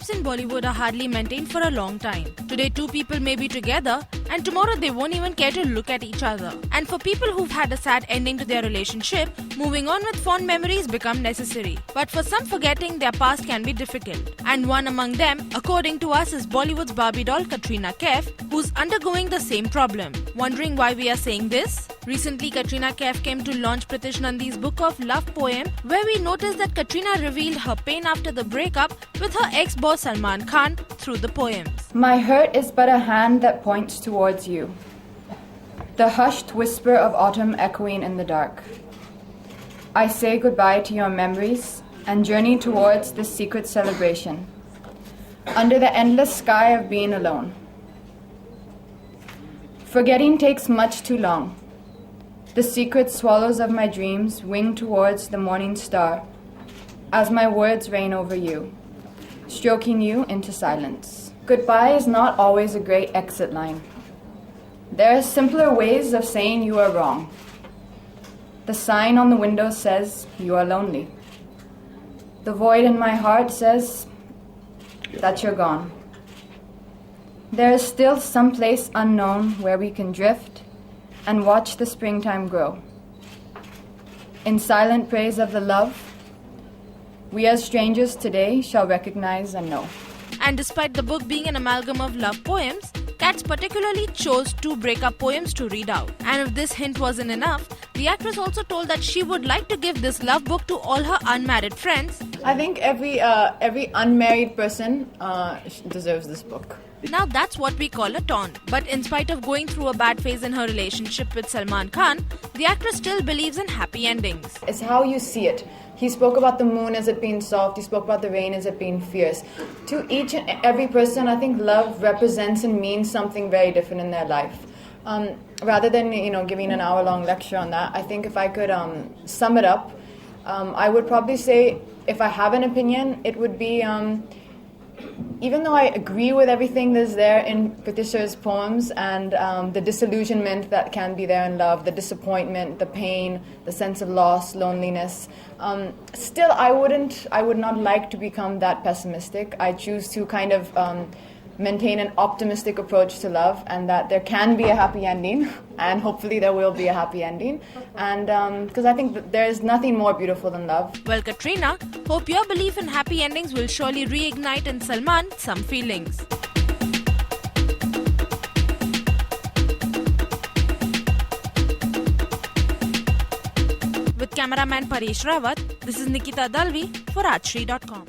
Relationships in Bollywood are hardly maintained for a long time. Today, two people may be together and tomorrow they won't even care to look at each other. And for people who've had a sad ending to their relationship, moving on with fond memories become necessary. But for some, forgetting their past can be difficult. And one among them, according to us, is Bollywood's Barbie doll Katrina Kaif, who's undergoing the same problem. Wondering why we are saying this? Recently, Katrina Kaif came to launch Pritish Nandi's book of love poem, where we noticed that Katrina revealed her pain after the breakup with her ex-boss Salman Khan through the poems. My hurt is but a hand that points towards you, the hushed whisper of autumn echoing in the dark. I say goodbye to your memories and journey towards this secret celebration, under the endless sky of being alone. Forgetting takes much too long. The secret swallows of my dreams wing towards the morning star as my words rain over you, stroking you into silence. Goodbye is not always a great exit line. There are simpler ways of saying you are wrong. The sign on the window says you are lonely. The void in my heart says that you're gone. There is still some place unknown where we can drift and watch the springtime grow. In silent praise of the love, we as strangers today shall recognize and know. And despite the book being an amalgam of love poems, Katz particularly chose 2 breakup poems to read out. And if this hint wasn't enough, the actress also told that she would like to give this love book to all her unmarried friends. I think every unmarried person deserves this book. Now that's what we call a taunt. But in spite of going through a bad phase in her relationship with Salman Khan, the actress still believes in happy endings. It's how you see it. He spoke about the moon as it being soft, he spoke about the rain as it being fierce. To each and every person, I think love represents and means something very different in their life. Rather than giving an hour-long lecture on that, I think if I could sum it up, I would probably say, if I have an opinion, it would be even though I agree with everything that's there in Pritish Sir's poems and the disillusionment that can be there in love, the disappointment, the pain, the sense of loss, loneliness, still I would not like to become that pessimistic. I choose to kind of maintain an optimistic approach to love, and that there can be a happy ending, and hopefully there will be a happy ending, and because I think that there is nothing more beautiful than love. Well, Katrina, hope your belief in happy endings will surely reignite in Salman some feelings. With cameraman Paresh Rawat, this is Nikita Dalvi for Rajshri.com.